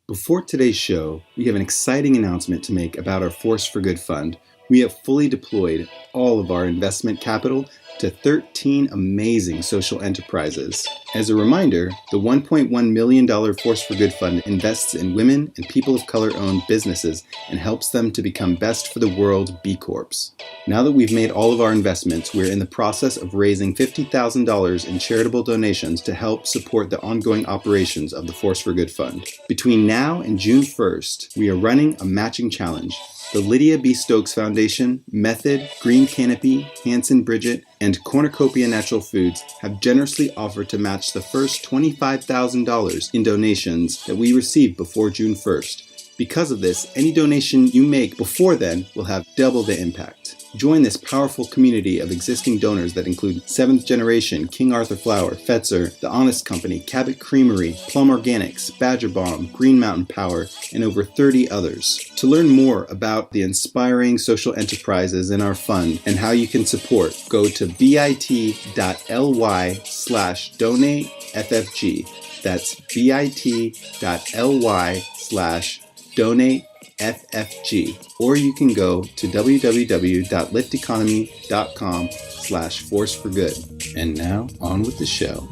Before today's show, we have an exciting announcement to make about our Force for Good fund. We have fully deployed all of our investment capital to 13 amazing social enterprises. As a reminder, the $1.1 million Force for Good fund invests in women and people of color-owned businesses and helps them to become Best for the World B Corps. Now that we've made all of our investments, we're in the process of raising $50,000 in charitable donations to help support the ongoing operations of the Force for Good fund. Between now and June 1st, we are running a matching challenge. The Lydia B. Stokes Foundation, Method, Green Canopy, Hanson Bridget, and Cornucopia Natural Foods have generously offered to match the first $25,000 in donations that we receive before June 1st. Because of this, any donation you make before then will have double the impact. Join this powerful community of existing donors that include 7th Generation, King Arthur Flour, Fetzer, The Honest Company, Cabot Creamery, Plum Organics, Badger Bomb, Green Mountain Power, and over 30 others. To learn more about the inspiring social enterprises in our fund and how you can support, go to bit.ly/donateFFG. That's bit.ly/donateFFG, or you can go to www.lifteconomy.com/forceforgood. And now, on with the show.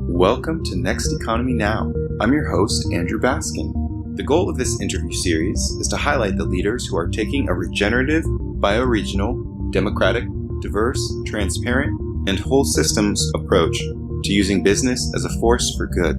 Welcome to Next Economy Now. I'm your host, Andrew Baskin. The goal of this interview series is to highlight the leaders who are taking a regenerative, bioregional, democratic, diverse, transparent, and whole systems approach to using business as a force for good.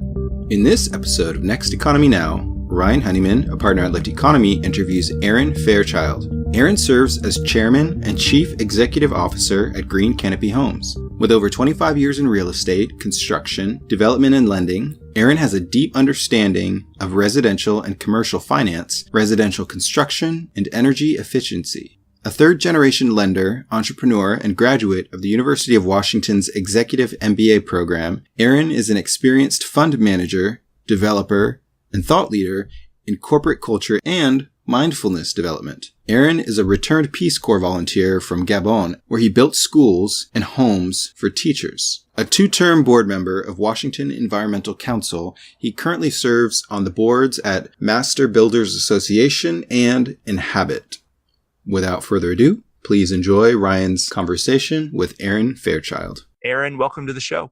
In this episode of Next Economy Now, Ryan Honeyman, a partner at Lift Economy, interviews Aaron Fairchild. Aaron serves as Chairman and Chief Executive Officer at Green Canopy Homes. With over 25 years in real estate, construction, development, and lending, Aaron has a deep understanding of residential and commercial finance, residential construction, and energy efficiency. A third-generation lender, entrepreneur, and graduate of the University of Washington's Executive MBA program, Aaron is an experienced fund manager, developer, and thought leader in corporate culture and mindfulness development. Aaron is a returned Peace Corps volunteer from Gabon, where he built schools and homes for teachers. A 2-term board member of Washington Environmental Council, he currently serves on the boards at Master Builders Association and Enhabit. Without further ado, please enjoy Ryan's conversation with Aaron Fairchild. Aaron, welcome to the show.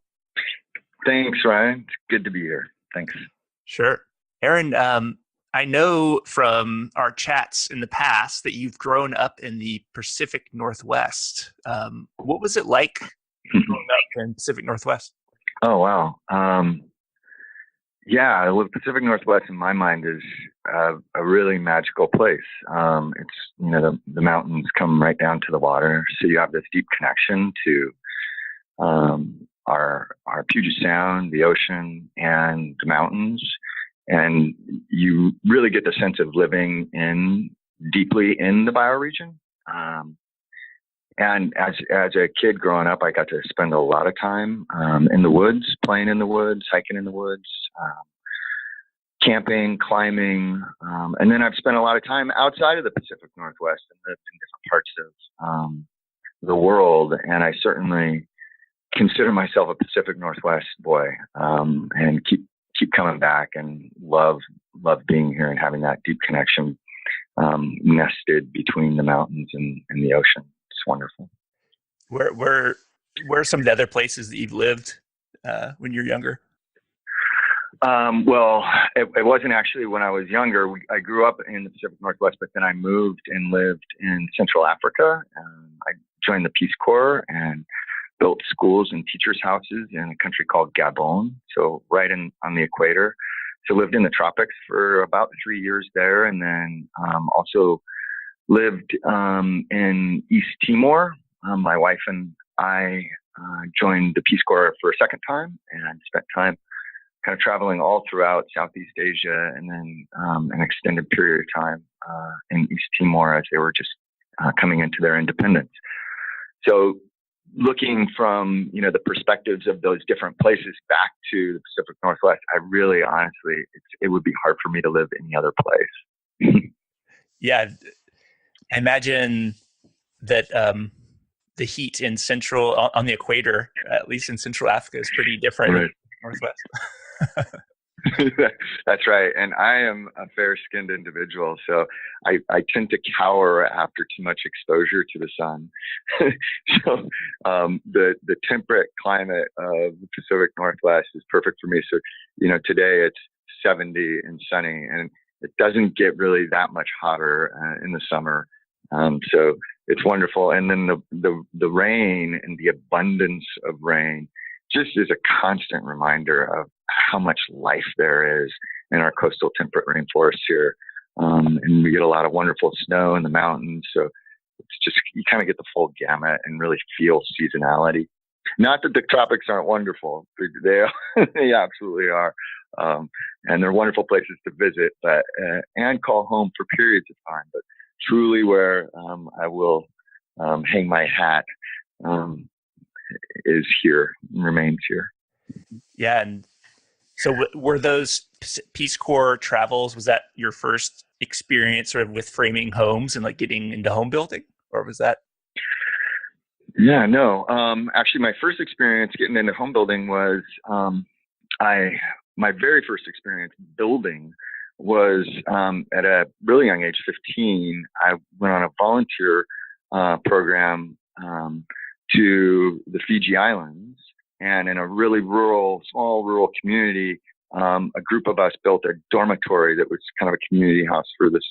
Thanks, Ryan. It's good to be here. Thanks. Sure. Aaron, I know from our chats in the past that you've grown up in the Pacific Northwest. What was it like growing up in Pacific Northwest? Oh, wow. Yeah, the Pacific Northwest in my mind is a really magical place. It's, the mountains come right down to the water. So you have this deep connection to our Puget Sound, the ocean, and the mountains. And you really get the sense of living deeply in the bioregion. And as a kid growing up, I got to spend a lot of time in the woods, playing in the woods, hiking in the woods, camping, climbing. And then I've spent a lot of time outside of the Pacific Northwest and lived in different parts of the world. And I certainly consider myself a Pacific Northwest boy, and keep coming back and love being here and having that deep connection nested between the mountains and the ocean. It's wonderful. Where are some of the other places that you've lived when you're younger? Well, it wasn't actually when I was younger. I grew up in the Pacific Northwest, but then I moved and lived in Central Africa. I joined the Peace Corps and built schools and teachers' houses in a country called Gabon, so right on the equator. So lived in the tropics for about 3 years there, and then also lived in East Timor. My wife and I joined the Peace Corps for a second time and spent time kind of traveling all throughout Southeast Asia, and then an extended period of time in East Timor as they were just coming into their independence. So looking from, the perspectives of those different places back to the Pacific Northwest, I really, honestly, it would be hard for me to live any other place. Yeah. I imagine that the heat on the equator, at least in Central Africa, is pretty different. Right. Northwest. That's right. And I am a fair-skinned individual, so I tend to cower after too much exposure to the sun. So the temperate climate of the Pacific Northwest is perfect for me. So, today it's 70 and sunny, and it doesn't get really that much hotter in the summer. So it's wonderful. And then the rain and the abundance of rain just is a constant reminder of how much life there is in our coastal temperate rainforests here. And we get a lot of wonderful snow in the mountains. So it's just, you kind of get the full gamut and really feel seasonality. Not that the tropics aren't wonderful. They absolutely are. And they're wonderful places to visit, but, and call home for periods of time, but truly where, I will, hang my hat, is here, remains here. Yeah. And so were those Peace Corps travels, was that your first experience sort of with framing homes and like getting into home building, or was that? Yeah, no. Actually, my first experience getting into home building was, my very first experience building was, at a really young age, 15. I went on a volunteer, program, to the Fiji Islands, and in a really small rural community, a group of us built a dormitory that was kind of a community house for this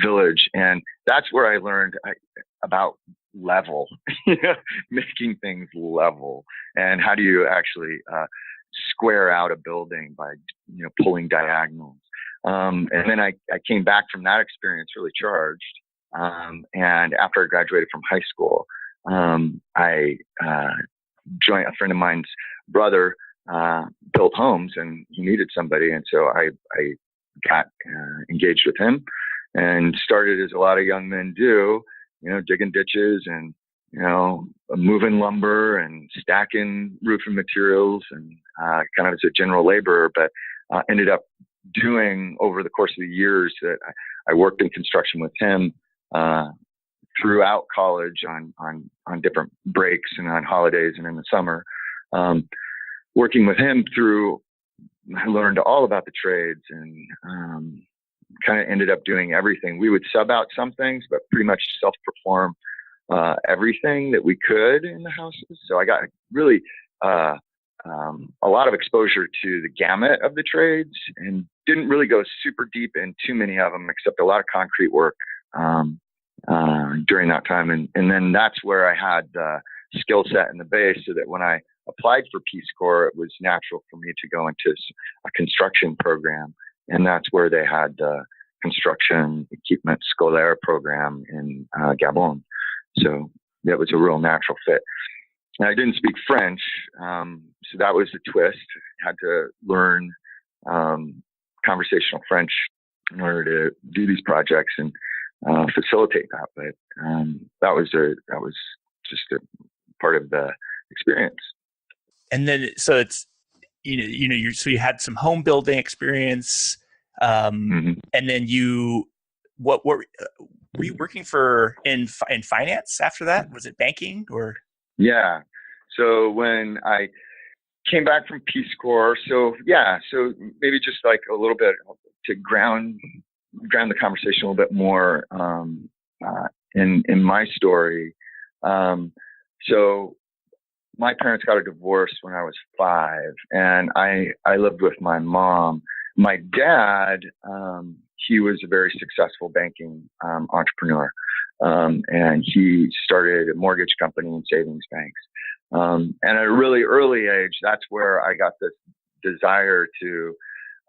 village, and that's where I learned about level, making things level, and how do you actually square out a building by pulling diagonals. And then I came back from that experience really charged, and after I graduated from high school, I joined a friend of mine's brother, built homes, and he needed somebody. And so I got engaged with him and started, as a lot of young men do, digging ditches and, moving lumber and stacking roofing materials and kind of as a general laborer, but ended up doing over the course of the years that I worked in construction with him throughout college on different breaks and on holidays and in the summer. Working with him I learned all about the trades and kind of ended up doing everything. We would sub out some things, but pretty much self-perform everything that we could in the houses. So I got really a lot of exposure to the gamut of the trades and didn't really go super deep in too many of them, except a lot of concrete work during that time. And then that's where I had the skill set and the base, so that when I applied for Peace Corps, it was natural for me to go into a construction program. And that's where they had the construction equipment scolaire program in Gabon. So that was a real natural fit. And I didn't speak French, so that was the twist. I had to learn conversational French in order to do these projects and facilitate that. But that was just a part of the experience. And then, so it's so you had some home building experience, and then what were you working for in finance after that? Was it banking or? Yeah. So when I came back from Peace Corps, so maybe just like a little bit to ground the conversation a little bit more in my story. So my parents got a divorce when I was 5, and I lived with my mom. My dad, he was a very successful banking entrepreneur, and he started a mortgage company and savings banks. And at a really early age, that's where I got this desire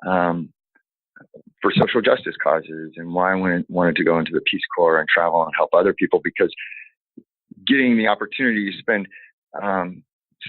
for social justice causes, and why I wanted to go into the Peace Corps and travel and help other people, because getting the opportunity to spend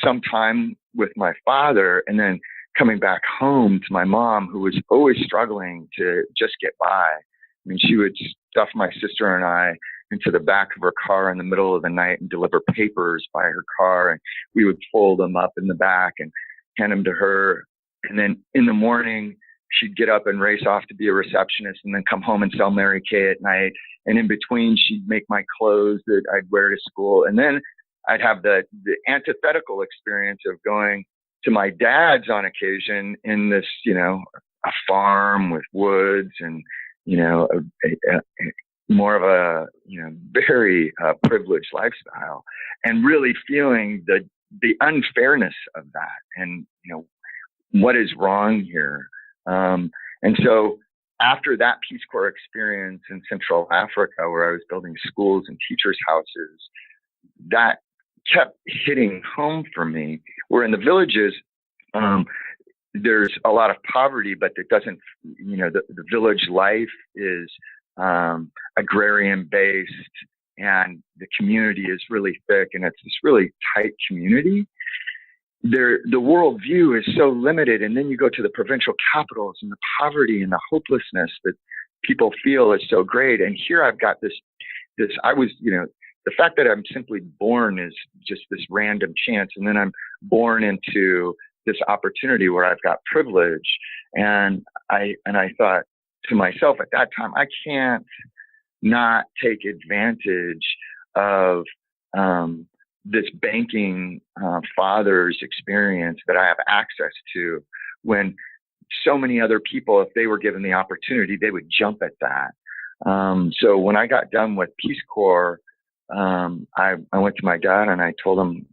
some time with my father and then coming back home to my mom, who was always struggling to just get by. I mean, she would stuff my sister and I into the back of her car in the middle of the night and deliver papers by her car. And we would fold them up in the back and hand them to her. And then in the morning, she'd get up and race off to be a receptionist and then come home and sell Mary Kay at night. And in between, she'd make my clothes that I'd wear to school. And then I'd have the antithetical experience of going to my dad's on occasion in this, a farm with woods and, more of a, very privileged lifestyle, and really feeling the unfairness of that and, what is wrong here. And so after that Peace Corps experience in Central Africa, where I was building schools and teachers' houses, that kept hitting home for me, where in the villages, there's a lot of poverty, but it doesn't, the village life is agrarian based, and the community is really thick, and it's this really tight community. The worldview is so limited, and then you go to the provincial capitals, and the poverty and the hopelessness that people feel is so great. And here I've got this. I was, the fact that I'm simply born is just this random chance, and then I'm born into this opportunity where I've got privilege, and I thought to myself at that time, I can't not take advantage of this banking father's experience that I have access to, when so many other people, if they were given the opportunity, they would jump at that. So when I got done with Peace Corps, I went to my dad and I told him,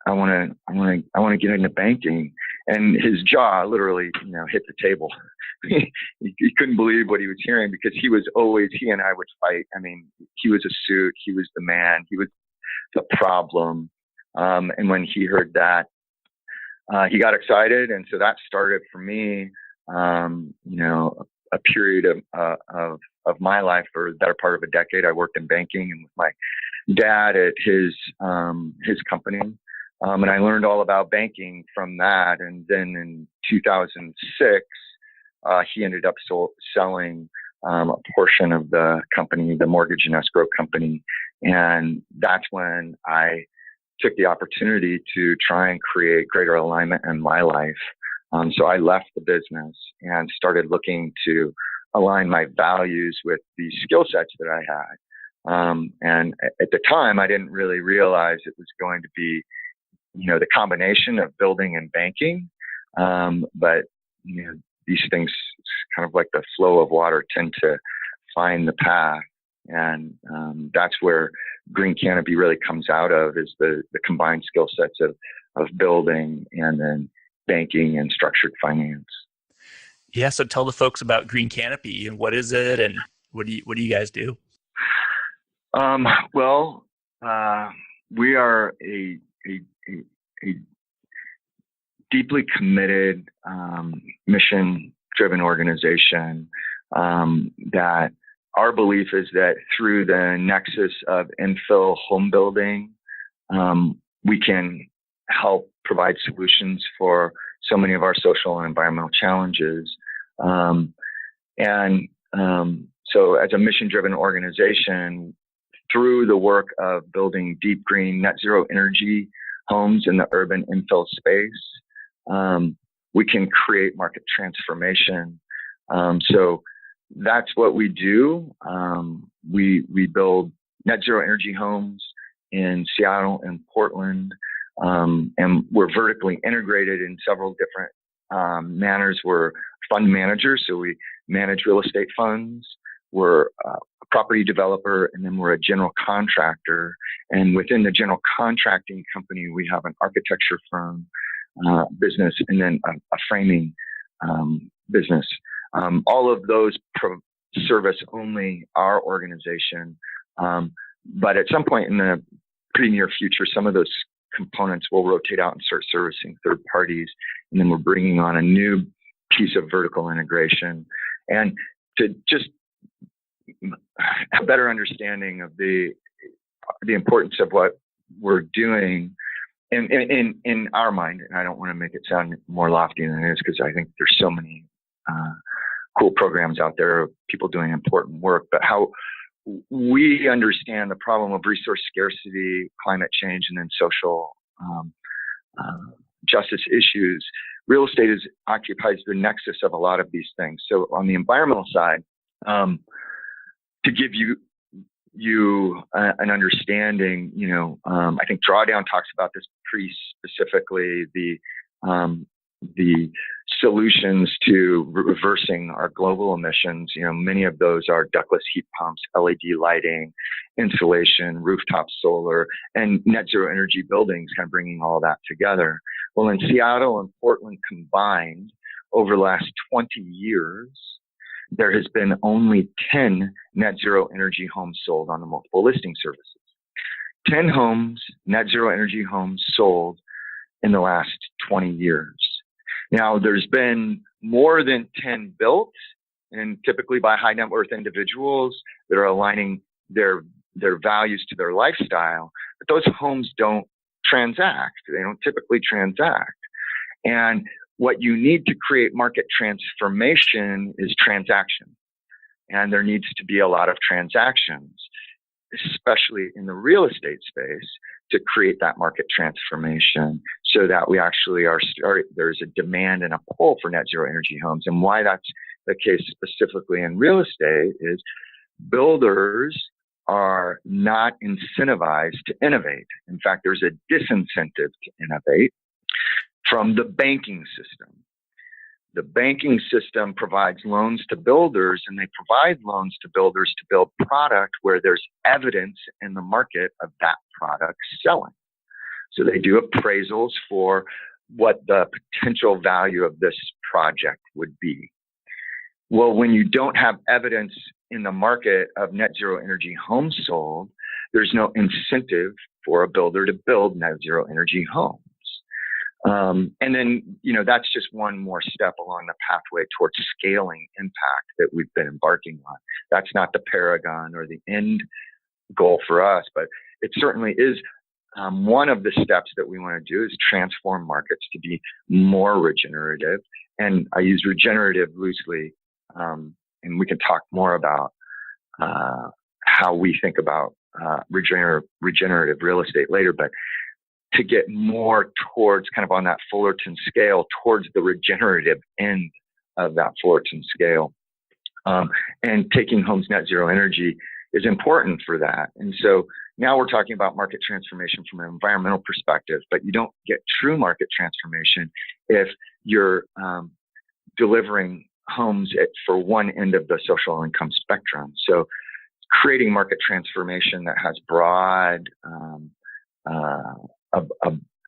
I want to get into banking. And his jaw literally, hit the table. He couldn't believe what he was hearing, because he and I would fight. I mean, he was a suit. He was the man. He was the problem. And when he heard that, he got excited. And so that started for me, a period of my life for the better part of a decade. I worked in banking and with my dad at his company. And I learned all about banking from that. And then in 2006, he ended up selling a portion of the company, the mortgage and escrow company. And that's when I took the opportunity to try and create greater alignment in my life. So I left the business and started looking to align my values with the skill sets that I had. And at the time, I didn't really realize it was going to be, the combination of building and banking. But, these things, kind of like the flow of water, tend to find the path. And that's where Green Canopy really comes out of, is the combined skill sets of building and then banking and structured finance. Yeah. So tell the folks about Green Canopy, and what is it, and what do you guys do? Well, we are a deeply committed, mission-driven organization that our belief is that through the nexus of infill home building, we can help provide solutions for so many of our social and environmental challenges. So as a mission-driven organization, through the work of building deep green net zero energy homes in the urban infill space, we can create market transformation. So that's what we do. We build net zero energy homes in Seattle and Portland, and we're vertically integrated in several different manners. We're fund managers, so we manage real estate funds. We're a property developer, and then we're a general contractor. And within the general contracting company, we have an architecture firm business, and then a framing business. All of those service only our organization. But at some point in the pretty near future, some of those components will rotate out and start servicing third parties. And then we're bringing on a new piece of vertical integration. And to just a better understanding of the importance of what we're doing in our mind, and I don't want to make it sound more lofty than it is, because I think there's so many cool programs out there, people doing important work, but how we understand the problem of resource scarcity, climate change, and then social justice issues. Real estate occupies the nexus of a lot of these things. So on the environmental side, to give you an understanding, I think Drawdown talks about this pretty specifically, the solutions to reversing our global emissions. Many of those are ductless heat pumps, LED lighting, insulation, rooftop solar, and net zero energy buildings, kind of bringing all that together. Well, in Seattle and Portland combined, over the last 20 years, there has been only 10 net zero energy homes sold on the multiple listing services. 10 homes, net zero energy homes sold in the last 20 years. Now, there's been more than 10 built, and typically by high net worth individuals that are aligning their values to their lifestyle, but those homes don't transact. They don't typically transact. And what you need to create market transformation is transaction. And there needs to be a lot of transactions, especially in the real estate space, to create that market transformation so that we actually there's a demand and a pull for net zero energy homes. And why that's the case specifically in real estate is builders are not incentivized to innovate. In fact, there's a disincentive to innovate from the banking system. The banking system provides loans to builders, and they provide loans to builders to build product where there's evidence in the market of that product selling. So they do appraisals for what the potential value of this project would be. Well, when you don't have evidence in the market of net zero energy homes sold, there's no incentive for a builder to build net zero energy homes. And then, that's just one more step along the pathway towards scaling impact that we've been embarking on. That's not the paragon or the end goal for us, but it certainly is one of the steps that we want to do is transform markets to be more regenerative. And I use regenerative loosely, and we can talk more about how we think about regenerative real estate later, but to get more towards kind of on that Fullerton scale, towards the regenerative end of that Fullerton scale. And taking homes net zero energy is important for that. And so now we're talking about market transformation from an environmental perspective, but you don't get true market transformation if you're delivering homes for one end of the social income spectrum. So creating market transformation that has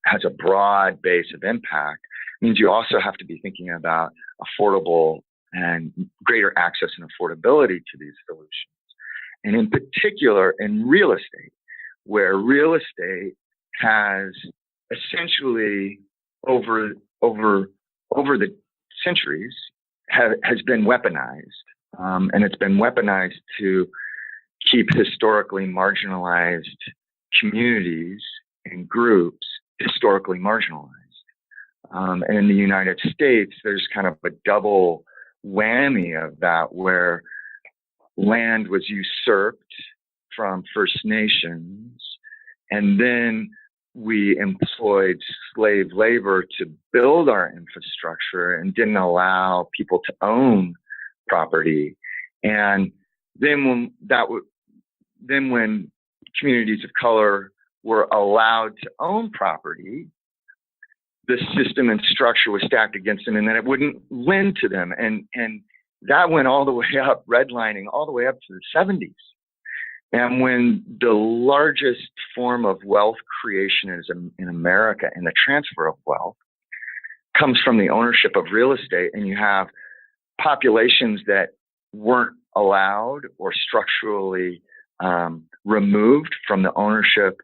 has a broad base of impact means you also have to be thinking about affordable and greater access and affordability to these solutions. And in particular, in real estate, where real estate has essentially over the centuries has been weaponized, and it's been weaponized to keep historically marginalized communities and groups historically marginalized. And in the United States, there's kind of a double whammy of that, where land was usurped from First Nations, and then we employed slave labor to build our infrastructure and didn't allow people to own property. And then when communities of color were allowed to own property, the system and structure was stacked against them, and then it wouldn't lend to them. And that went all the way up, redlining, all the way up to the 70s. And when the largest form of wealth creation is in America, and the transfer of wealth comes from the ownership of real estate, and you have populations that weren't allowed or structurally removed from the ownership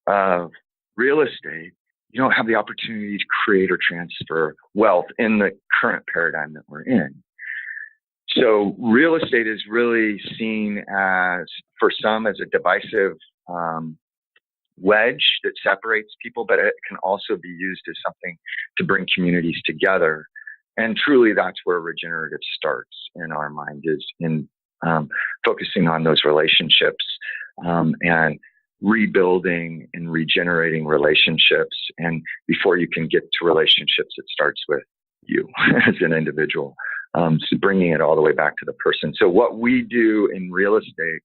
of real estate, you don't have the opportunity to create or transfer wealth in the current paradigm that we're in. So real estate is really seen as, for some, as a divisive wedge that separates people, but it can also be used as something to bring communities together. And truly, that's where regenerative starts in our mind, is in focusing on those relationships and rebuilding and regenerating relationships. And before you can get to relationships, it starts with you as an individual. So bringing it all the way back to the person. So what we do in real estate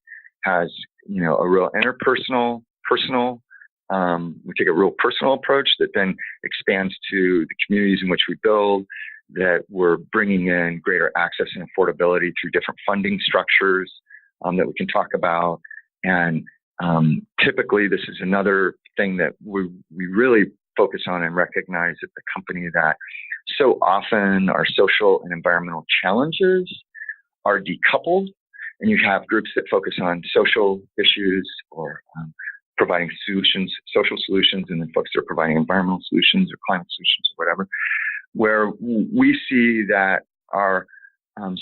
a real interpersonal, personal. We take a real personal approach that then expands to the communities in which we build, that we're bringing in greater access and affordability through different funding structures that we can talk about. And typically, this is another thing that we really focus on and recognize at the company, that so often our social and environmental challenges are decoupled, and you have groups that focus on social issues or providing solutions, social solutions, and then folks that are providing environmental solutions or climate solutions or whatever, where we see that our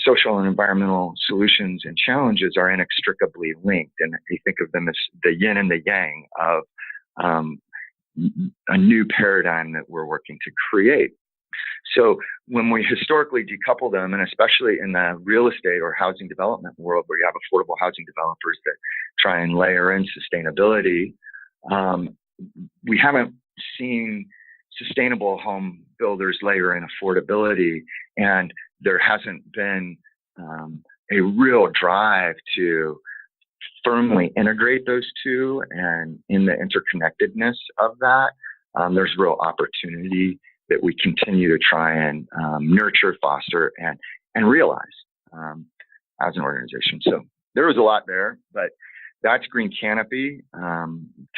social and environmental solutions and challenges are inextricably linked. And they think of them as the yin and the yang of a new paradigm that we're working to create. So when we historically decouple them, and especially in the real estate or housing development world, where you have affordable housing developers that try and layer in sustainability, we haven't seen sustainable home builders layer in affordability, and there hasn't been a real drive to firmly integrate those two. And in the interconnectedness of that, there's real opportunity that we continue to try and nurture, foster, and realize as an organization. So there was a lot there, but that's Green Canopy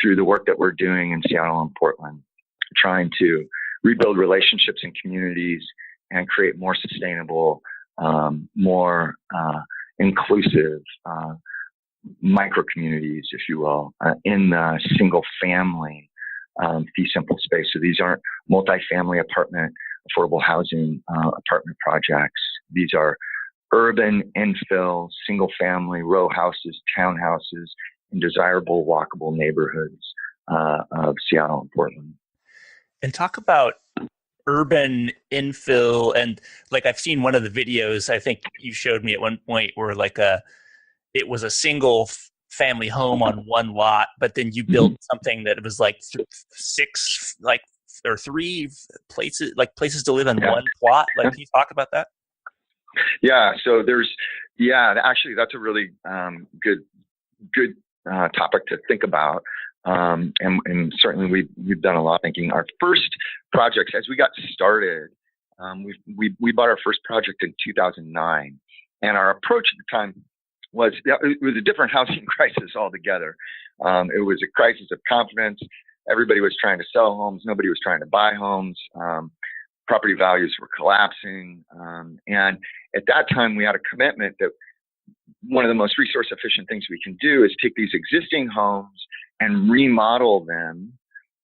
through the work that we're doing in Seattle and Portland, trying to rebuild relationships in communities and create more sustainable, more inclusive micro communities, if you will, in the single family fee simple space. So these aren't multifamily apartment, affordable housing apartment projects. These are urban infill, single family row houses, townhouses in desirable walkable neighborhoods of Seattle and Portland. And talk about urban infill, and like I've seen one of the videos I think you showed me at one point where it was a single family home on one lot, but then you built something that was like three places to live on one plot. Like, can you talk about that? Yeah. So actually that's a really good topic to think about. And certainly we've done a lot of thinking. Our first projects, as we got started, we bought our first project in 2009, and our approach at the time was a different housing crisis altogether. It was a crisis of confidence. Everybody was trying to sell homes. Nobody was trying to buy homes. Property values were collapsing. And at that time, we had a commitment that one of the most resource efficient things we can do is take these existing homes and remodel them,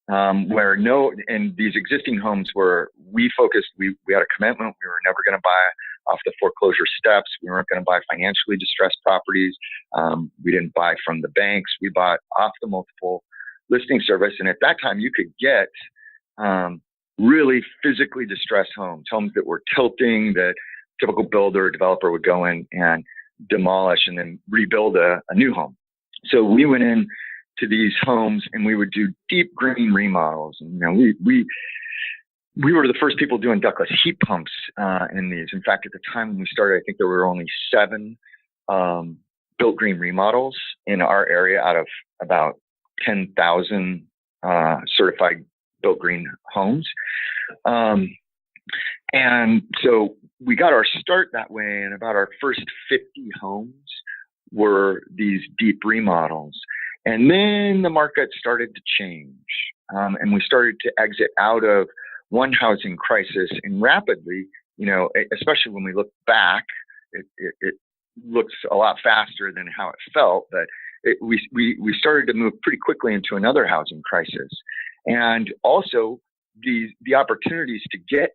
and these existing homes we had a commitment. We were never going to buy off the foreclosure steps. We weren't going to buy financially distressed properties. We didn't buy from the banks. We bought off the multiple listing service. And at that time, you could get really physically distressed homes that were tilting, that typical builder or developer would go in and demolish and then rebuild a new home. So we went in to these homes and we would do deep green remodels. And we were the first people doing ductless heat pumps in these. In fact, at the time when we started, I think there were only 7 built green remodels in our area out of about 10,000 certified built green homes. And so we got our start that way, and about our first 50 homes were these deep remodels. And then the market started to change, and we started to exit out of one housing crisis, and rapidly, especially when we look back, it looks a lot faster than how it felt, but we started to move pretty quickly into another housing crisis. And also the opportunities to get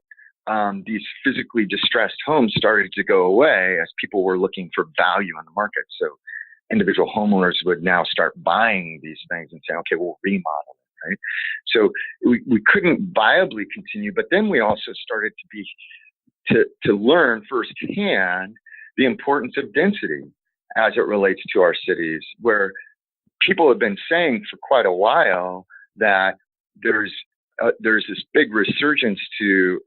these physically distressed homes started to go away as people were looking for value on the market. So individual homeowners would now start buying these things and say, okay, we'll remodel it, right? So we couldn't viably continue, but then we also started to learn firsthand the importance of density as it relates to our cities, where people have been saying for quite a while that there's there's this big resurgence to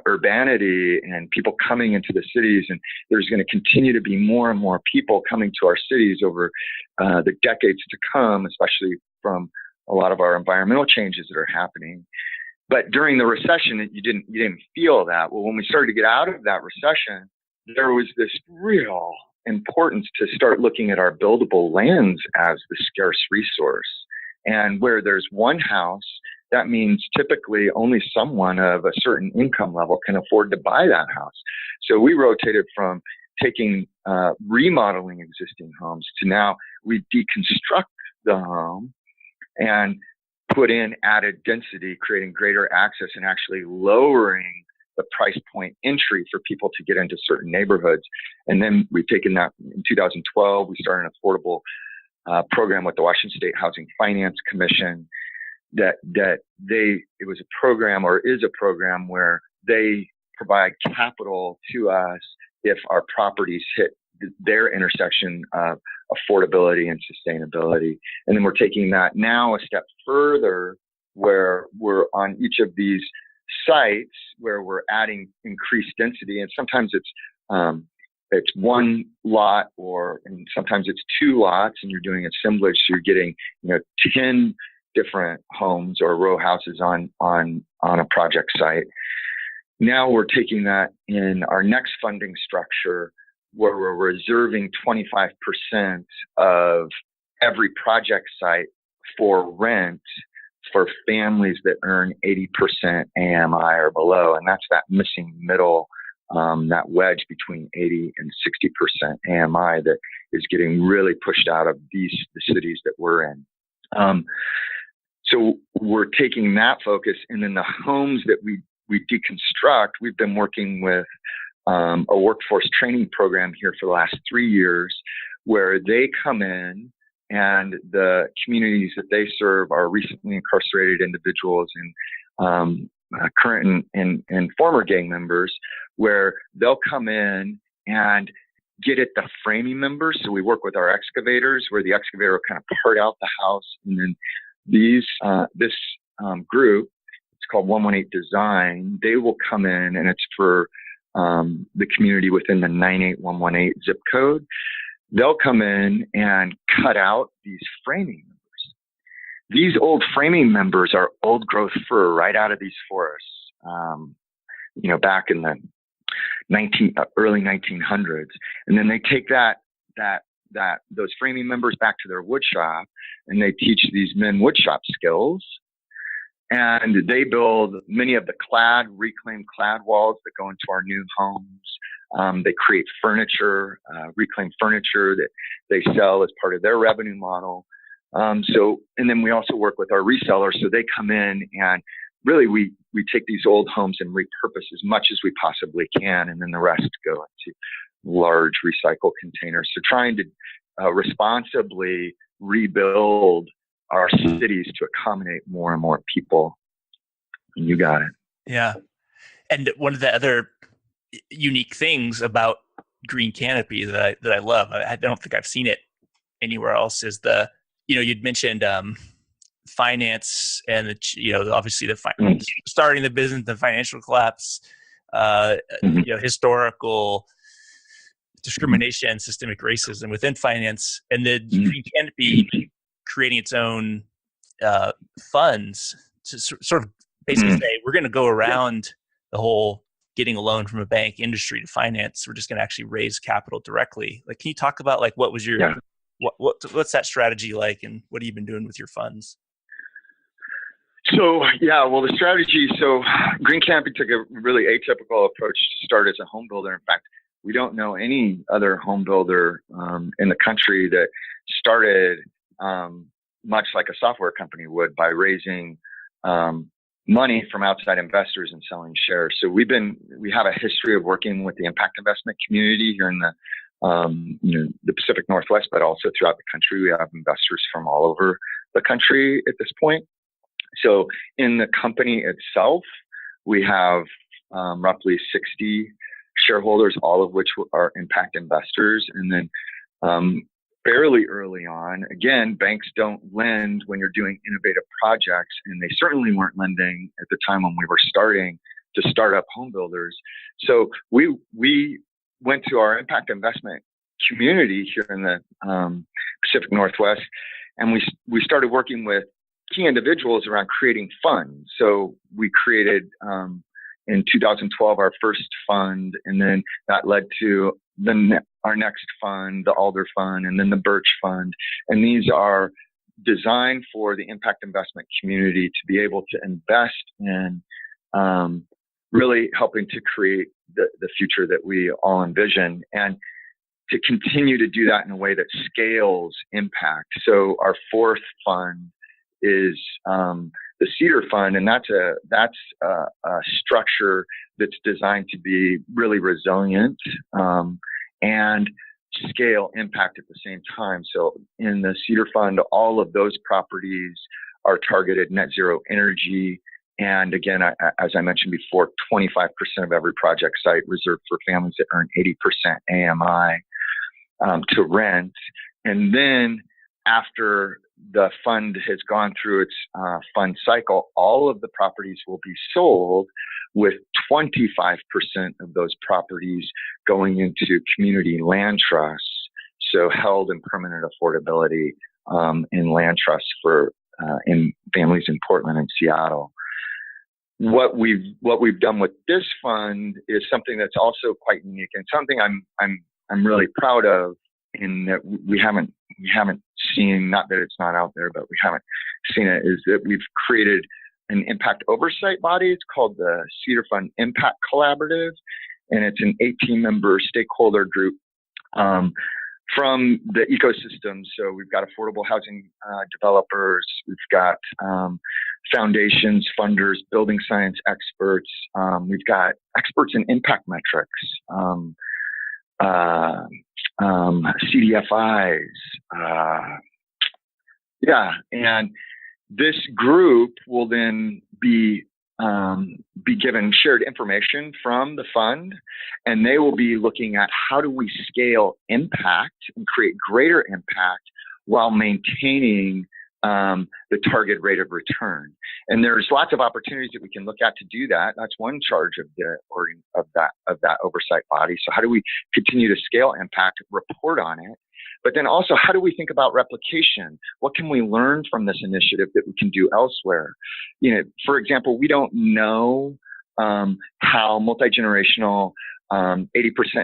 urbanity and people coming into the cities, and there's going to continue to be more and more people coming to our cities over the decades to come, especially from a lot of our environmental changes that are happening. But during the recession, you didn't feel that. Well, when we started to get out of that recession, there was this real importance to start looking at our buildable lands as the scarce resource. And where there's one house, that means typically only someone of a certain income level can afford to buy that house. So we rotated from taking remodeling existing homes to now we deconstruct the home and put in added density, creating greater access and actually lowering the price point entry for people to get into certain neighborhoods. And then we've taken that in 2012, we started an affordable program with the Washington State Housing Finance Commission it was a program or is a program where they provide capital to us if our properties hit their intersection of affordability and sustainability. And then we're taking that now a step further where we're on each of these sites where we're adding increased density. And sometimes it's one lot and sometimes it's two lots and you're doing assemblage. So you're getting, 10 different homes or row houses on a project site. Now we're taking that in our next funding structure where we're reserving 25% of every project site for rent for families that earn 80% AMI or below. And that's that missing middle, that wedge between 80 and 60% AMI that is getting really pushed out of the cities that we're in. So we're taking that focus, and then the homes that we deconstruct, we've been working with a workforce training program here for the last 3 years, where they come in and the communities that they serve are recently incarcerated individuals and current and former gang members, where they'll come in and get at the framing members. So we work with our excavators, where the excavator will kind of part out the house, and then this group, it's called 118 Design, they will come in, and it's for the community within the 98118 zip code. They'll come in and cut out these framing members. These old framing members are old growth fir right out of these forests, back in the early 1900s. And then they take those framing members back to their wood shop, and they teach these men wood shop skills. And they build many of the reclaimed clad walls that go into our new homes. They create furniture, reclaimed furniture that they sell as part of their revenue model. And then we also work with our resellers. So they come in and really we take these old homes and repurpose as much as we possibly can. And then the rest go into large recycle containers. So trying to responsibly rebuild our cities to accommodate more and more people. You got it. Yeah. And one of the other unique things about Green Canopy that I love, I don't think I've seen it anywhere else, is you'd mentioned finance and obviously starting the business, the financial collapse, historical discrimination, systemic racism within finance, and the Green Canopy creating its own funds to sort of basically say, we're going to go around the whole getting a loan from a bank industry to finance. We're just going to actually raise capital directly. Like, can you talk about what was your what's that strategy like, and what have you been doing with your funds? So, the strategy, Green Canopy took a really atypical approach to start as a home builder. In fact, we don't know any other home builder in the country that started much like a software company would, by raising money from outside investors and selling shares. So we have a history of working with the impact investment community here in the Pacific Northwest, but also throughout the country. We have investors from all over the country at this point. So in the company itself, we have roughly 60 shareholders, all of which are impact investors. And then fairly early on. Again, banks don't lend when you're doing innovative projects, and they certainly weren't lending at the time when we were starting to start up home builders. So we went to our impact investment community here in the Pacific Northwest, and we started working with key individuals around creating funds. So we created in 2012 our first fund, and then that led to our next fund, the Alder Fund, and then the Birch Fund. And these are designed for the impact investment community to be able to invest in really helping to create the future that we all envision, and to continue to do that in a way that scales impact. So our fourth fund is the Cedar Fund, and that's a structure that's designed to be really resilient and scale impact at the same time. So in the Cedar Fund, all of those properties are targeted net zero energy. And again, as I mentioned before, 25% of every project site reserved for families that earn 80% AMI to rent. And then after the fund has gone through its fund cycle, all of the properties will be sold, with 25% of those properties going into community land trusts, so held in permanent affordability in land trusts for in families in Portland and Seattle. What we've done with this fund is something that's also quite unique, and something I'm really proud of, in that we haven't seen, not that it's not out there, but we haven't seen it, is that we've created an impact oversight body. It's called the Cedar Fund Impact Collaborative, and it's an 18-member stakeholder group from the ecosystem. So we've got affordable housing developers, we've got foundations, funders, building science experts, we've got experts in impact metrics, CDFIs, and this group will then be given shared information from the fund, and they will be looking at how do we scale impact and create greater impact while maintaining the target rate of return. And there's lots of opportunities that we can look at to do that. That's one charge of that oversight body. So how do we continue to scale impact, report on it? But then also, how do we think about replication? What can we learn from this initiative that we can do elsewhere? For example, we don't know how multi-generational 80%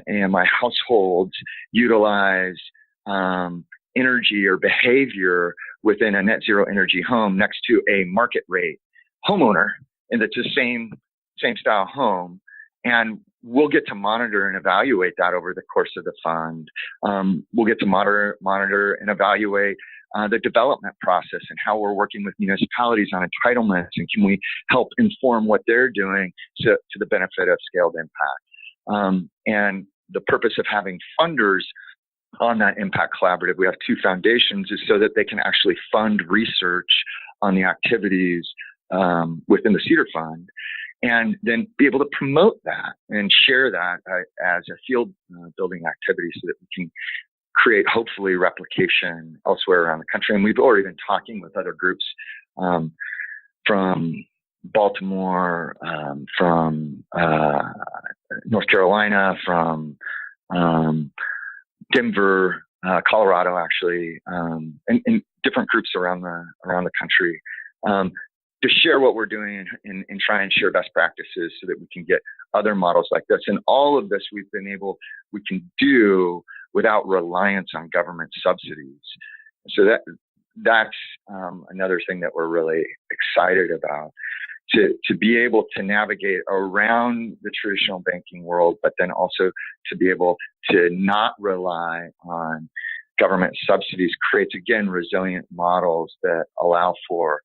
AMI households utilize energy or behavior within a net zero energy home next to a market rate homeowner, and it's the same style home. And we'll get to monitor and evaluate that over the course of the fund. We'll get to monitor and evaluate the development process and how we're working with municipalities on entitlements, and can we help inform what they're doing to the benefit of scaled impact. And the purpose of having funders on that impact collaborative, we have two foundations, is so that they can actually fund research on the activities within the Cedar Fund, and then be able to promote that and share that as a field building activity, so that we can create, hopefully, replication elsewhere around the country. And we've already been talking with other groups from Baltimore, from North Carolina, from Denver, Colorado, actually, and different groups around the country, to share what we're doing and try and share best practices, so that we can get other models like this. And all of this we can do without reliance on government subsidies. So that's another thing that we're really excited about, to be able to navigate around the traditional banking world, but then also to be able to not rely on government subsidies, creates, again, resilient models that allow for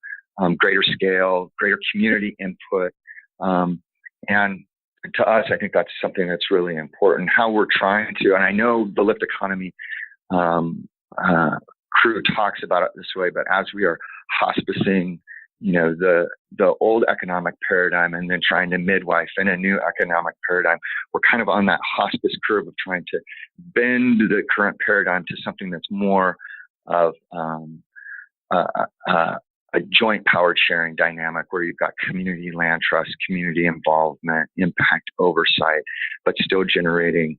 greater scale, greater community input. And to us, I think that's something that's really important, how we're trying to, and I know the Lift Economy crew talks about it this way, but as we are hospicing the old economic paradigm and then trying to midwife in a new economic paradigm. We're kind of on that hospice curve of trying to bend the current paradigm to something that's more of a joint powered sharing dynamic where you've got community land trust, community involvement, impact oversight, but still generating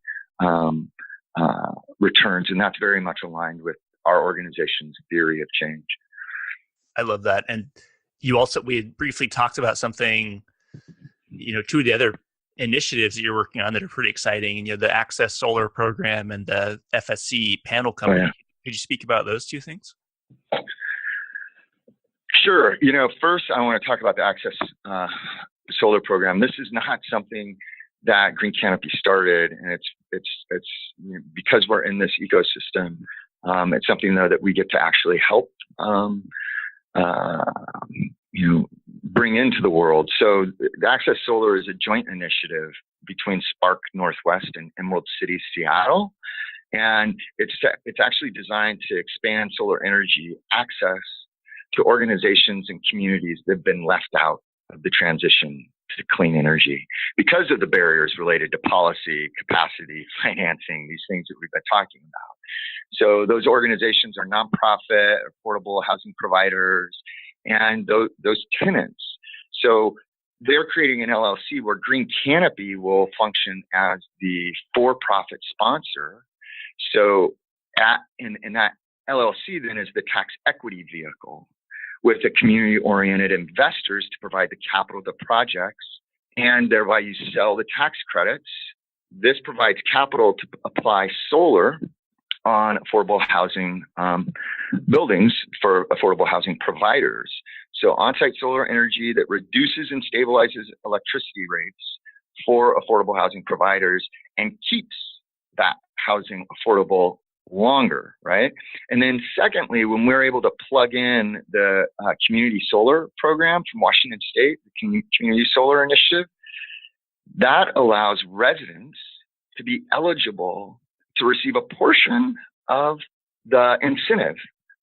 returns. And that's very much aligned with our organization's theory of change. I love that. And we had briefly talked about something, two of the other initiatives that you're working on that are pretty exciting, and the Access Solar program and the FSC panel company. Oh, yeah. Could you speak about those two things? Sure. First I want to talk about the Access Solar program. This is not something that Green Canopy started, and it's because we're in this ecosystem. It's something though that we get to actually help bring into the world. So the Access Solar is a joint initiative between Spark Northwest and Emerald City, Seattle. And it's actually designed to expand solar energy access to organizations and communities that have been left out of the transition to clean energy because of the barriers related to policy, capacity, financing, these things that we've been talking about. So those organizations are nonprofit, affordable housing providers, and those tenants. So they're creating an LLC where Green Canopy will function as the for-profit sponsor. So in that LLC then is the tax equity vehicle with the community-oriented investors to provide the capital to projects, and thereby you sell the tax credits. This provides capital to apply solar on affordable housing buildings for affordable housing providers. So on-site solar energy that reduces and stabilizes electricity rates for affordable housing providers and keeps that housing affordable longer, right? And then secondly, when we're able to plug in the community solar program from Washington State, the Community Solar Initiative, that allows residents to be eligible to receive a portion of the incentive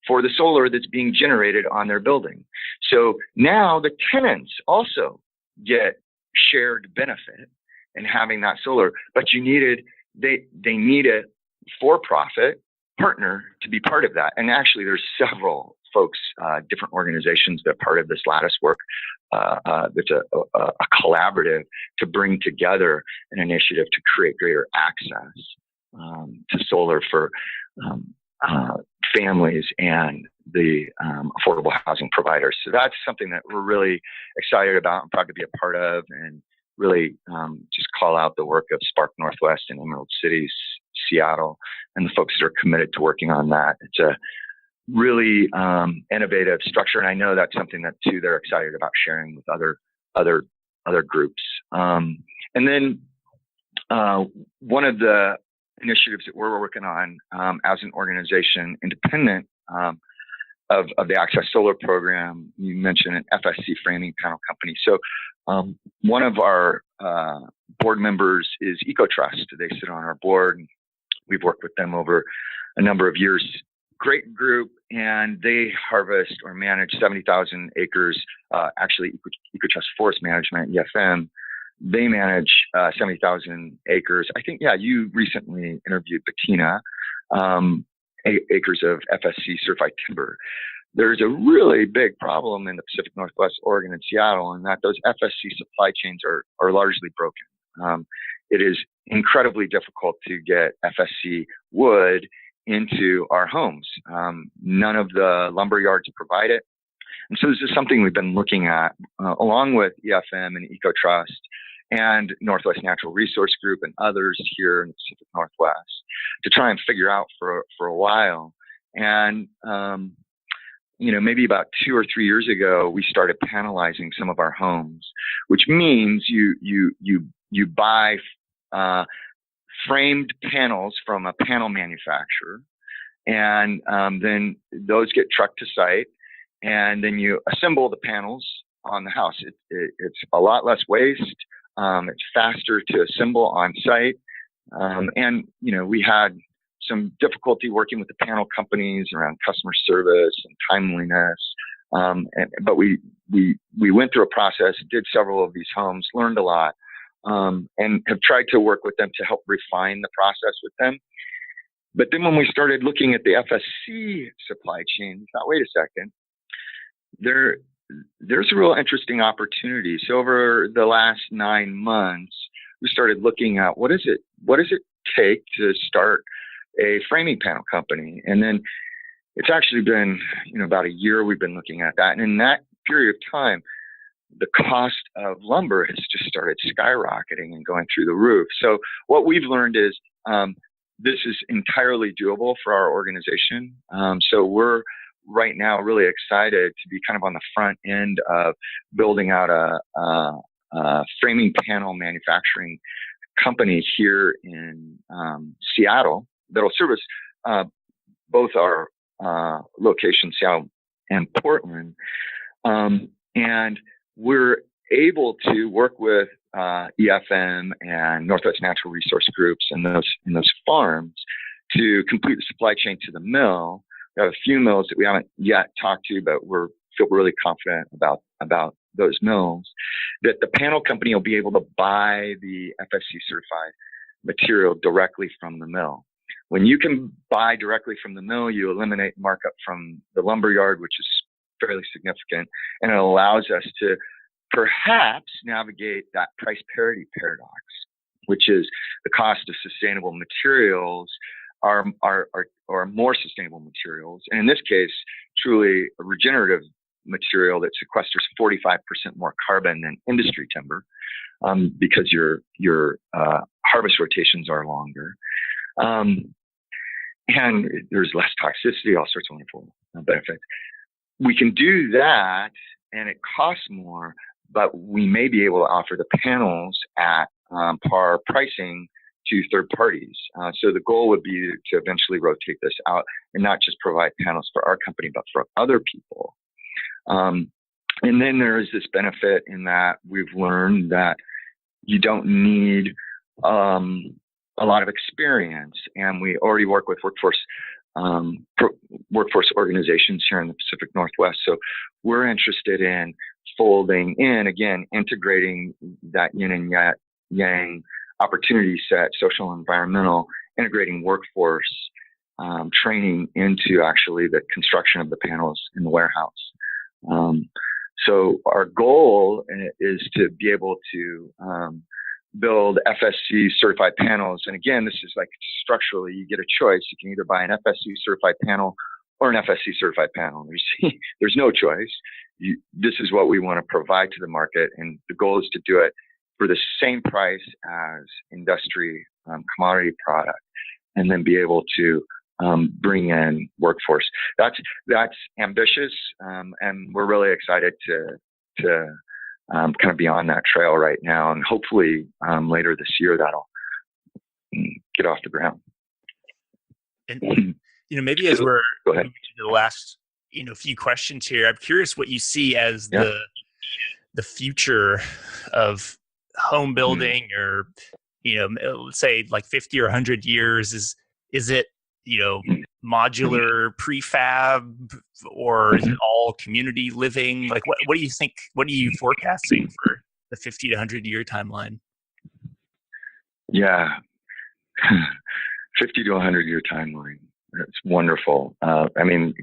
for the solar that's being generated on their building. So now the tenants also get shared benefit in having that solar, but they need a for-profit partner to be part of that. And actually there's several folks, different organizations that are part of this lattice work. That's a collaborative to bring together an initiative to create greater access to solar for families and the affordable housing providers. So that's something that we're really excited about and proud to be a part of, and really just call out the work of Spark Northwest and Emerald City, Seattle, and the folks that are committed to working on that. It's a really innovative structure, and I know that's something that too they're excited about sharing with other groups. And then one of the initiatives that we're working on as an organization, independent of the Access Solar program, you mentioned an FSC framing panel company. So one of our board members is EcoTrust. They sit on our board, and we've worked with them over a number of years. Great group, and they harvest or manage 70,000 acres. Actually, EcoTrust Forest Management, EFM, they manage 70,000 acres. I think, yeah, you recently interviewed Bettina, acres of FSC certified timber. There's a really big problem in the Pacific Northwest, Oregon, and Seattle, and that those FSC supply chains are largely broken. It is incredibly difficult to get FSC wood into our homes. None of the lumber yards provide it. And so this is something we've been looking at along with EFM and EcoTrust and Northwest Natural Resource Group and others here in the Pacific Northwest to try and figure out for a while. And, maybe about 2 or 3 years ago, we started panelizing some of our homes, which means you buy framed panels from a panel manufacturer, and then those get trucked to site, and then you assemble the panels on the house. It's a lot less waste. It's faster to assemble on site. And, we had some difficulty working with the panel companies around customer service and timeliness. But we went through a process, did several of these homes, learned a lot, and have tried to work with them to help refine the process with them. But then when we started looking at the FSC supply chain, we thought, wait a second, there's a real interesting opportunity. So over the last 9 months, we started looking at what does it take to start a framing panel company, and then it's actually been about a year we've been looking at that, and in that period of time, the cost of lumber has just started skyrocketing and going through the roof. So what we've learned is this is entirely doable for our organization. So we're right now really excited to be kind of on the front end of building out a framing panel manufacturing company here in Seattle that'll service both our locations, Seattle and Portland. And we're able to work with EFM and Northwest Natural Resource Groups and those farms to complete the supply chain to the mill. We have a few mills that we haven't yet talked to, but feel really confident about those mills, that the panel company will be able to buy the FSC certified material directly from the mill. When you can buy directly from the mill, you eliminate markup from the lumber yard, which is fairly significant, and it allows us to perhaps navigate that price parity paradox, which is the cost of sustainable materials are more sustainable materials, and in this case, truly a regenerative material that sequesters 45% more carbon than industry timber, because your harvest rotations are longer, and there's less toxicity, all sorts of wonderful benefits. We can do that, and it costs more, but we may be able to offer the panels at par pricing to third parties. So the goal would be to eventually rotate this out and not just provide panels for our company, but for other people. And then there is this benefit in that we've learned that you don't need a lot of experience, and we already work with workforce organizations here in the Pacific Northwest. So we're interested in folding in, again, integrating that yin and yang opportunity set, social and environmental, integrating workforce training into actually the construction of the panels in the warehouse. So our goal is to be able to build FSC certified panels. And again, this is like structurally, you get a choice. You can either buy an FSC certified panel or an FSC certified panel. There's no choice. This is what we want to provide to the market. And the goal is to do it for the same price as industry commodity product, and then be able to bring in workforce. That's ambitious. And we're really excited to kind of be on that trail right now, and hopefully later this year that'll get off the ground. And maybe as we're moving to the last few questions here, I'm curious what you see as the future of home building, or let's say like 50 or 100 years. Is it modular prefab, or is it all community living? Like, what do you think? What are you forecasting for the 50 to 100 year timeline? Yeah, 50 to 100 year timeline. That's wonderful. I mean,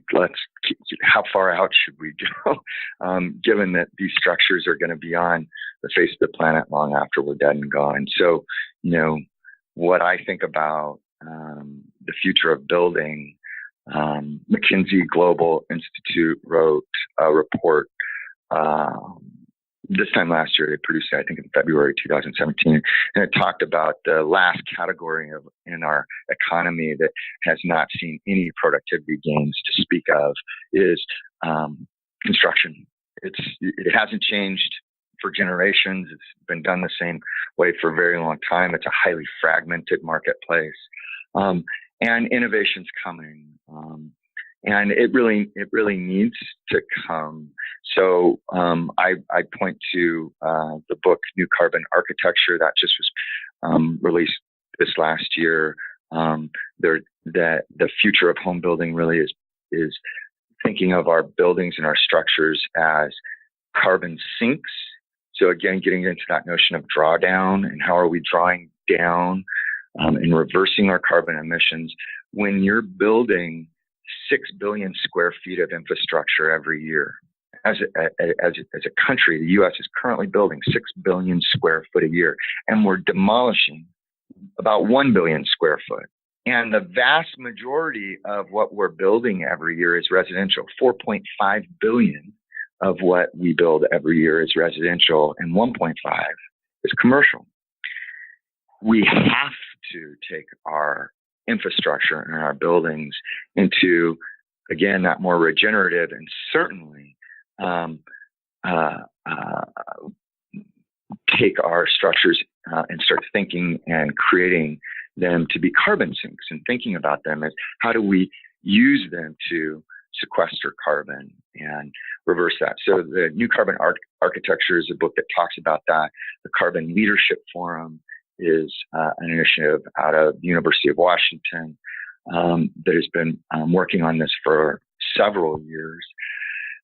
how far out should we go? Given that these structures are going to be on the face of the planet long after we're dead and gone. So, what I think about the future of building, McKinsey Global Institute wrote a report this time last year. They produced it, I think, in February 2017, and it talked about the last category in our economy that has not seen any productivity gains to speak of is construction. It hasn't changed for generations. It's been done the same way for a very long time. It's a highly fragmented marketplace. And innovation's coming. And it really needs to come. So I point to the book New Carbon Architecture that just was released this last year. The future of home building really is thinking of our buildings and our structures as carbon sinks. So again, getting into that notion of drawdown and how are we drawing down and reversing our carbon emissions. When you're building 6 billion square feet of infrastructure every year, as a country, the U.S. is currently building 6 billion square foot a year, and we're demolishing about 1 billion square foot. And the vast majority of what we're building every year is residential. 4.5 billion of what we build every year is residential, and 1.5 is commercial. We have to take our infrastructure and our buildings into, again, that more regenerative, and certainly take our structures and start thinking and creating them to be carbon sinks, and thinking about them as how do we use them to sequester carbon and reverse that. So the New Carbon Architecture is a book that talks about that. The Carbon Leadership Forum is an initiative out of the University of Washington that has been working on this for several years.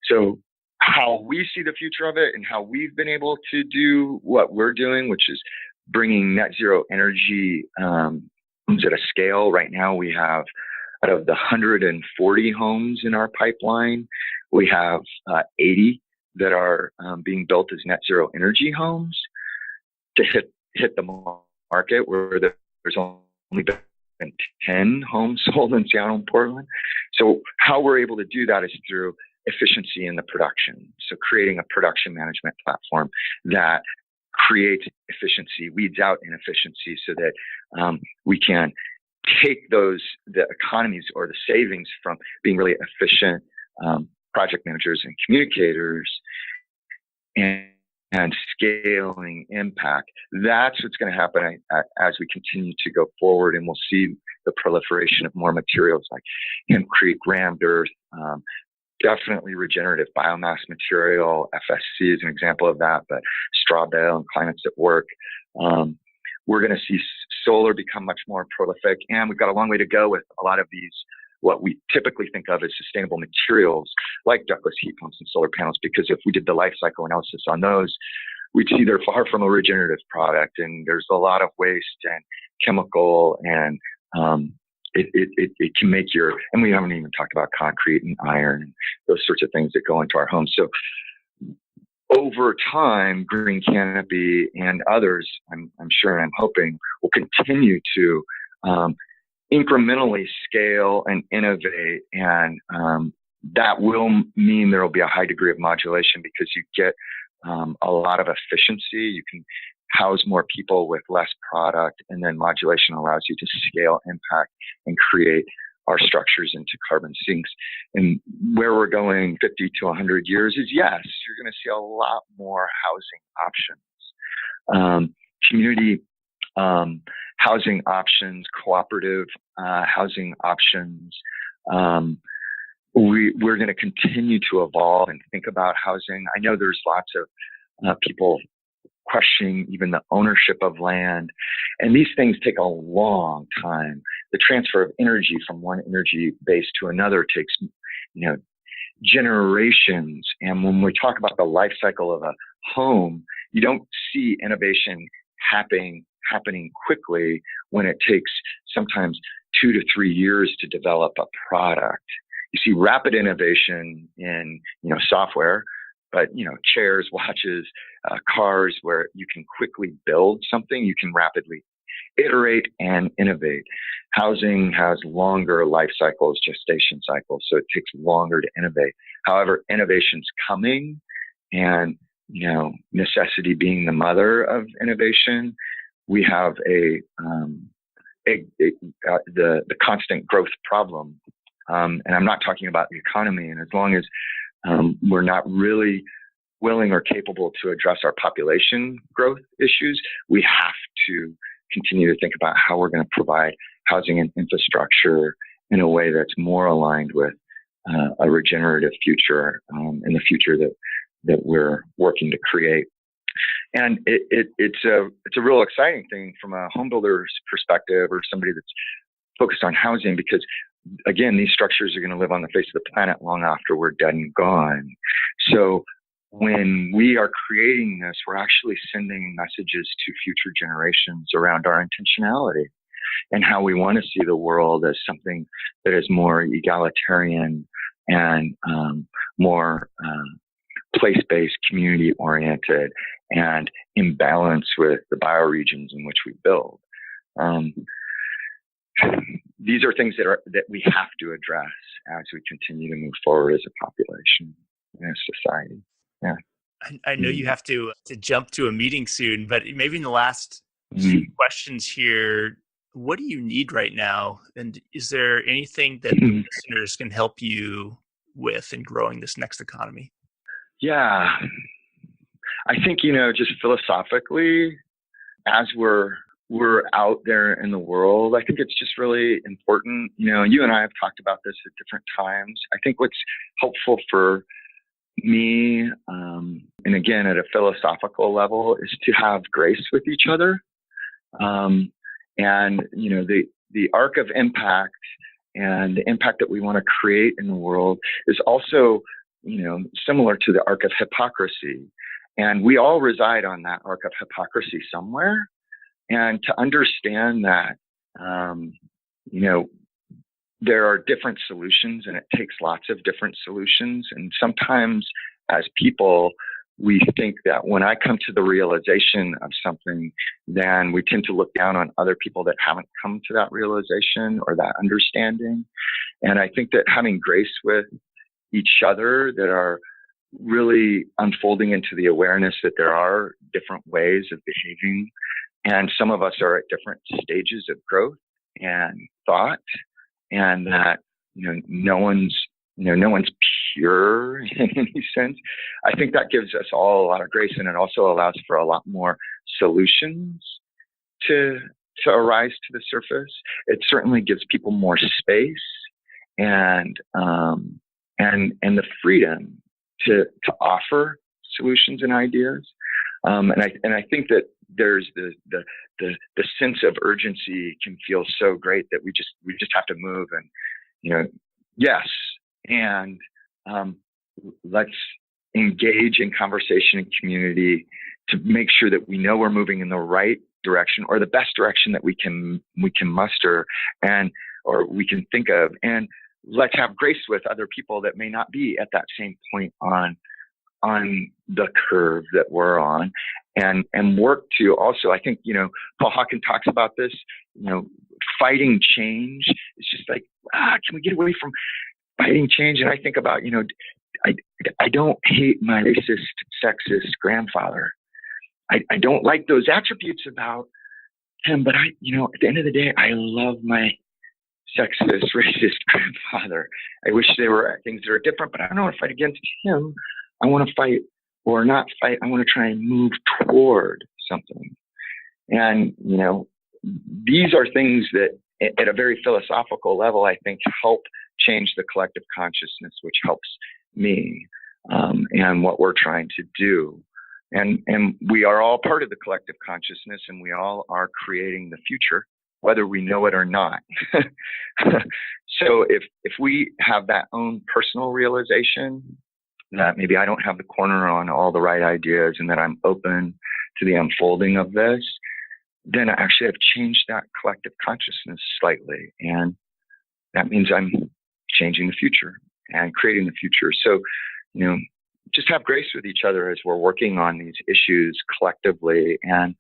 So how we see the future of it and how we've been able to do what we're doing, which is bringing net zero energy homes at a scale. Right now we have, out of the 140 homes in our pipeline, we have 80 that are being built as net zero energy homes to hit the market, where there's only been 10 homes sold in Seattle and Portland. So how we're able to do that is through efficiency in the production. So creating a production management platform that creates efficiency, weeds out inefficiency, so that we can take the economies or the savings from being really efficient project managers and communicators and scaling impact. That's what's going to happen as we continue to go forward, and we'll see the proliferation of more materials like hempcrete, rammed earth, definitely regenerative biomass material. FSC is an example of that, but straw bale and climates at work. We're going to see solar become much more prolific, and we've got a long way to go with a lot of these, what we typically think of as sustainable materials like ductless heat pumps and solar panels, because if we did the life cycle analysis on those, we'd see they're far from a regenerative product, and there's a lot of waste and chemical, and it can make and we haven't even talked about concrete and iron and those sorts of things that go into our homes. So over time, Green Canopy and others, I'm sure and I'm hoping, will continue to incrementally scale and innovate, and that will mean there will be a high degree of modulation, because you get a lot of efficiency. You can house more people with less product, and then modulation allows you to scale impact and create our structures into carbon sinks. And where we're going 50 to 100 years is, yes, you're going to see a lot more housing options, community housing options, cooperative housing options. We're going to continue to evolve and think about housing. I know there's lots of people questioning even the ownership of land, and these things take a long time. The transfer of energy from one energy base to another takes, generations. And when we talk about the life cycle of a home, you don't see innovation happening quickly when it takes sometimes 2 to 3 years to develop a product. You see rapid innovation in, software, but, chairs, watches, cars, where you can quickly build something, you can rapidly iterate and innovate. Housing has longer life cycles, gestation cycles, so it takes longer to innovate. However, innovation's coming, and, necessity being the mother of innovation, we have the constant growth problem. And I'm not talking about the economy. And as long as we're not really willing or capable to address our population growth issues, we have to continue to think about how we're going to provide housing and infrastructure in a way that's more aligned with a regenerative future, and the future that we're working to create. And it's a real exciting thing from a home builder's perspective, or somebody that's focused on housing, because again, these structures are going to live on the face of the planet long after we're dead and gone. So when we are creating this, we're actually sending messages to future generations around our intentionality and how we want to see the world as something that is more egalitarian and more place-based, community-oriented, and in balance with the bioregions in which we build. These are things that we have to address as we continue to move forward as a population and a society. Yeah. I know you have to jump to a meeting soon, but maybe in the last few questions here, what do you need right now? And is there anything that the listeners can help you with in growing this next economy? Yeah. I think, just philosophically, as we're out there in the world, I think it's just really important. You and I have talked about this at different times. I think what's helpful for me, and again, at a philosophical level, is to have grace with each other. And, the arc of impact and the impact that we want to create in the world is also, similar to the arc of hypocrisy. And we all reside on that arc of hypocrisy somewhere. And to understand that, there are different solutions and it takes lots of different solutions. And sometimes as people, we think that when I come to the realization of something, then we tend to look down on other people that haven't come to that realization or that understanding. And I think that having grace with each other that are really unfolding into the awareness that there are different ways of behaving. And some of us are at different stages of growth and thought, and that, no one's pure in any sense. I think that gives us all a lot of grace, and it also allows for a lot more solutions to arise to the surface. It certainly gives people more space and the freedom to offer solutions and ideas. And I think that there's the sense of urgency can feel so great that we just have to move and, yes. And, let's engage in conversation and community to make sure that we know we're moving in the right direction or the best direction that we can muster or we can think of. And let's have grace with other people that may not be at that same point on the curve that we're on, and work to also, I think, Paul Hawken talks about this, fighting change. It's just like, can we get away from fighting change? And I think about, I don't hate my racist, sexist grandfather. I don't like those attributes about him, but at the end of the day, I love my sexist, racist grandfather. I wish there were things that are different, but I don't want to fight against him. I want to fight or not fight. I want to try and move toward something. And, these are things that at a very philosophical level, I think help change the collective consciousness, which helps me and what we're trying to do. And we are all part of the collective consciousness, and we all are creating the future, whether we know it or not. So if we have that own personal realization that maybe I don't have the corner on all the right ideas and that I'm open to the unfolding of this, then I actually have changed that collective consciousness slightly. And that means I'm changing the future and creating the future. So, just have grace with each other as we're working on these issues collectively and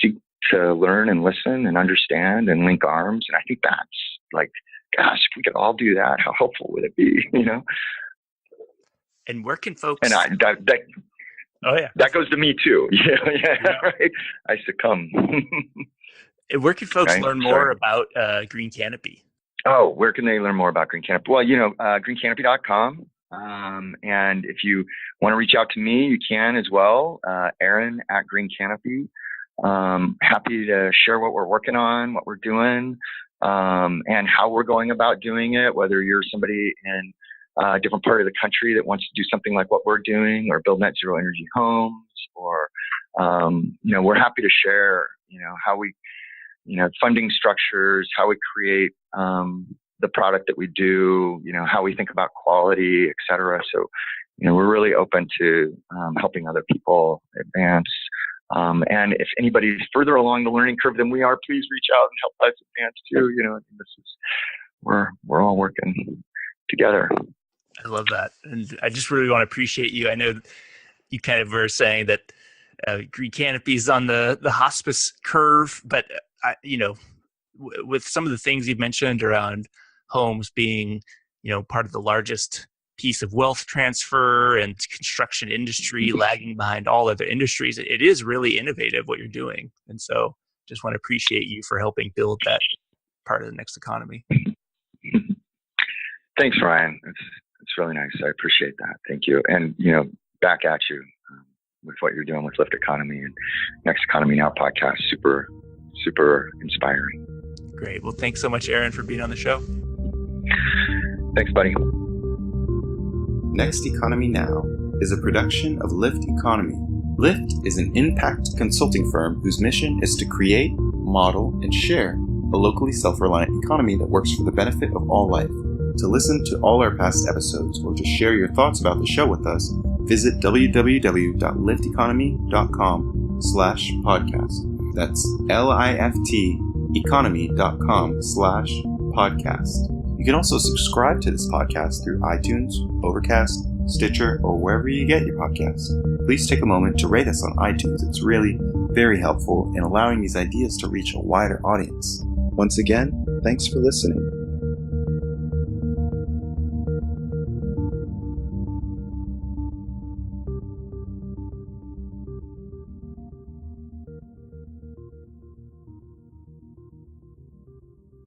seek to learn and listen and understand and link arms. And I think that's like, gosh, if we could all do that, how helpful would it be, And where can folks... And that goes to me too. Yeah. Right. I succumb. Where can folks learn more about Green Canopy? Oh, where can they learn more about Green Canopy? Well, greencanopy.com. And if you want to reach out to me, you can as well. Aaron at Green Canopy. Happy to share what we're working on, what we're doing, and how we're going about doing it, whether you're somebody in a different part of the country that wants to do something like what we're doing or build net zero energy homes, or, we're happy to share, how we, funding structures, how we create, the product that we do, how we think about quality, et cetera. So, we're really open to helping other people advance. And if anybody's further along the learning curve than we are, please reach out and help us advance too. We're all working together. I love that. And I just really want to appreciate you. I know you kind of were saying that Green Canopy is on the hospice curve, but with some of the things you've mentioned around homes being, part of the largest piece of wealth transfer and construction industry lagging behind all other industries, it is really innovative what you're doing. And so just want to appreciate you for helping build that part of the next economy. Thanks, Ryan. It's really nice. I appreciate that. Thank you. And, back at you with what you're doing with Lift Economy and Next Economy Now podcast. Super, super inspiring. Great. Well, thanks so much, Aaron, for being on the show. Thanks, buddy. Next Economy Now is a production of Lift Economy. Lift is an impact consulting firm whose mission is to create, model, and share a locally self-reliant economy that works for the benefit of all life. To listen to all our past episodes or to share your thoughts about the show with us, visit www.lifteconomy.com/podcast. That's LIFT economy.com/podcast. You can also subscribe to this podcast through iTunes, Overcast, Stitcher, or wherever you get your podcasts. Please take a moment to rate us on iTunes. It's really very helpful in allowing these ideas to reach a wider audience. Once again, thanks for listening.